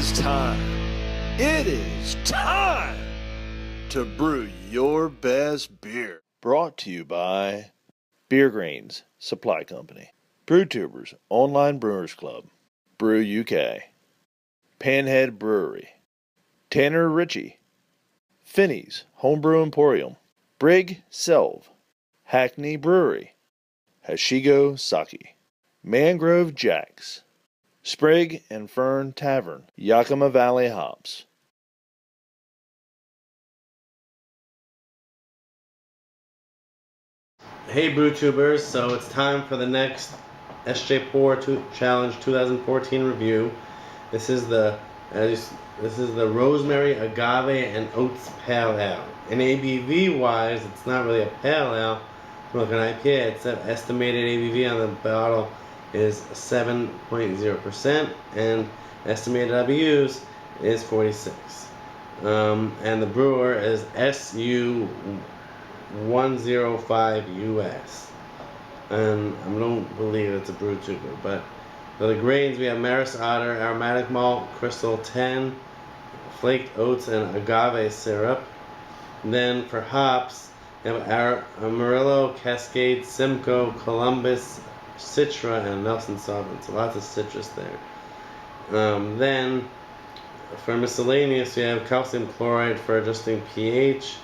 is time. It is time to brew your best beer. Brought to you by Beer Grains Supply Company, BrewTubers Online Brewers Club, Brew UK, Panhead Brewery, Tanner Ritchie, Finney's Homebrew Emporium, Brig Selv, Hackney Brewery, Hashigo Sake, Mangrove Jacks, Sprig and Fern Tavern, Yakima Valley Hops. Hey BrewTubers, so it's time for the next SJ Porr Challenge 2014 review. This is the Rosemary, Agave, and Oats Pale Ale. And ABV wise, it's not really a pale ale, it's more like an IPA. It's an estimated ABV on the bottle is 7.0%, and estimated IBUs is 46. And the brewer is SU105US. And I don't believe it's a BrewTuber, but for the grains we have Maris Otter, aromatic malt, crystal 10, flaked oats, and agave syrup. And then for hops, we have Amarillo, Cascade, Simcoe, Columbus, Citra, and Nelson Sauvin. So lots of citrus there. Then for miscellaneous, we have calcium chloride for adjusting pH,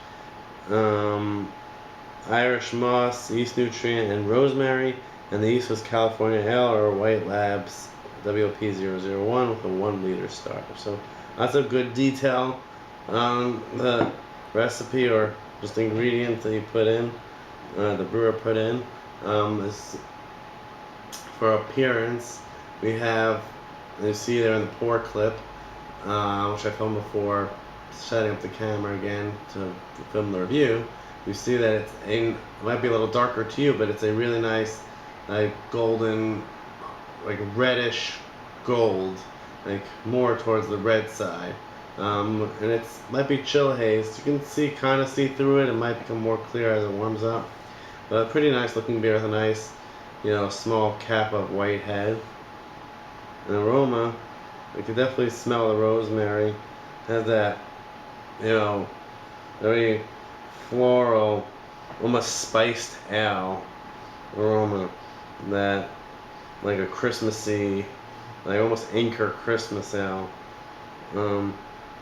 Irish moss, yeast nutrient, and rosemary. And the yeast was California Ale or White Labs WP001 with a 1 liter starter. So lots of good detail on the recipe or just ingredients that you put in, the brewer put in. For appearance, we have, you see there in the Porr clip, which I filmed before setting up the camera again to film the review. You see that it might be a little darker to you, but it's a really nice, like golden, like reddish gold, like more towards the red side. And it's might be chill haze. You can kind of see through it. It might become more clear as it warms up. But pretty nice looking beer with a nice, small cap of white head. An aroma, you can definitely smell the rosemary. It has that, very floral, almost spiced ale aroma. That, like a Christmassy, like almost Anchor Christmas ale. I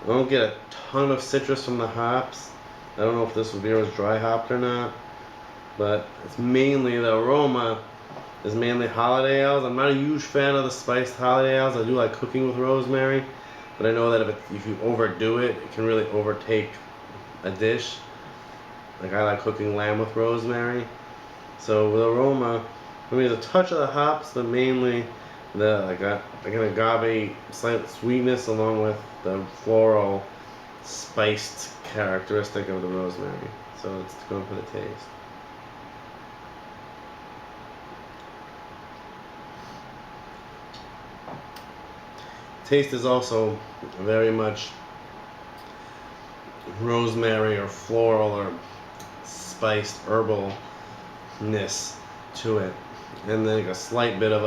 don't get a ton of citrus from the hops. I don't know if this beer was dry hopped or not, but it's mainly, the aroma is mainly holiday ales. I'm not a huge fan of the spiced holiday ales. I do like cooking with rosemary, but I know that if you overdo it, it can really overtake a dish. Like I like cooking lamb with rosemary. So the aroma, I mean, there's a touch of the hops, but mainly like an agave slight sweetness along with the floral spiced characteristic of the rosemary. So let's go for the taste. Taste is also very much rosemary or floral or spiced herbalness to it, and then like a slight bit of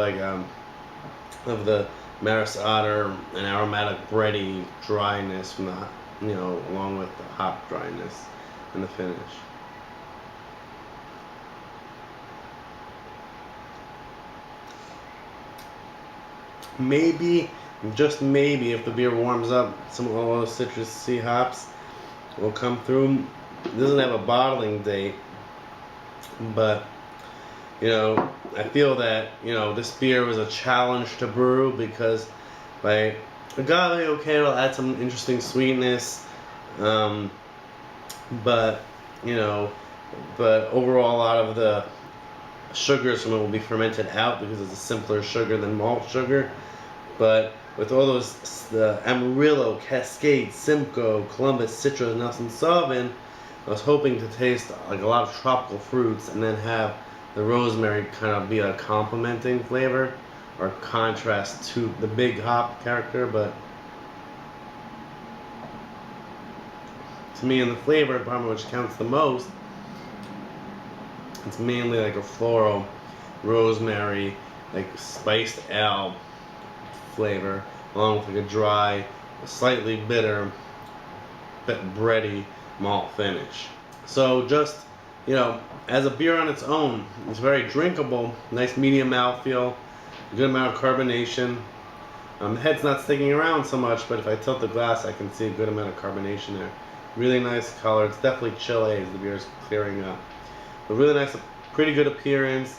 of the Maris Otter and aromatic bready dryness from the along with the hop dryness in the finish. Maybe, just maybe, if the beer warms up, some of those citrusy hops will come through. It doesn't have a bottling date, but I feel that this beer was a challenge to brew because by agave, okay, it'll add some interesting sweetness, but overall a lot of the sugars from it will be fermented out because it's a simpler sugar than malt sugar. But with all those, the Amarillo, Cascade, Simcoe, Columbus, Citra, Nelson Sauvin, I was hoping to taste like a lot of tropical fruits and then have the rosemary kind of be a complementing flavor or contrast to the big hop character. But to me, in the flavor department, which counts the most, it's mainly like a floral, rosemary, like spiced ale flavor, along with like a dry slightly bitter, but bready malt finish. So just, as a beer on its own, it's very drinkable, nice medium mouthfeel, good amount of carbonation. The head's not sticking around so much, but if I tilt the glass, I can see a good amount of carbonation there. Really nice color. It's definitely Chile as the beer is clearing up. But really nice, pretty good appearance.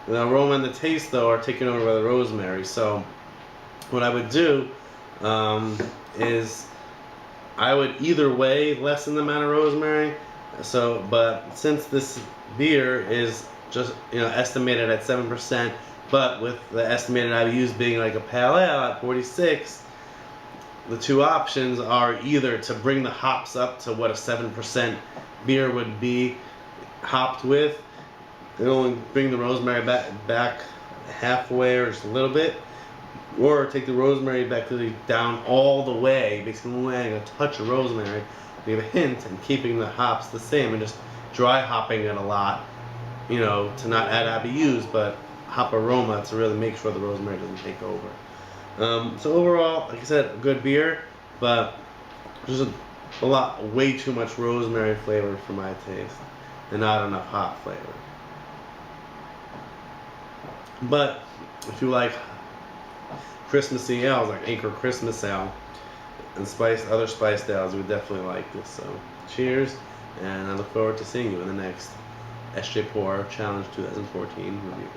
The aroma and the taste, though, are taken over by the rosemary. So what I would do is I would either way lessen the amount of rosemary. So, but since this beer is just estimated at 7%, but with the estimated IBUs being like a pale ale at 46, the two options are either to bring the hops up to what a 7% beer would be hopped with, and only bring the rosemary back halfway or just a little bit, or take the rosemary back down all the way, basically only adding a touch of rosemary, leave a hint, and keeping the hops the same, and just dry hopping it a lot, to not add IBUs, but hop aroma to really make sure the rosemary doesn't take over. So overall, like I said, a good beer, but there's way too much rosemary flavor for my taste, and not enough hop flavor. But if you like Christmassy ales, like Anchor Christmas Ale, and other spiced ales, you would definitely like this. So cheers, and I look forward to seeing you in the next SJ Porr Challenge 2014 review.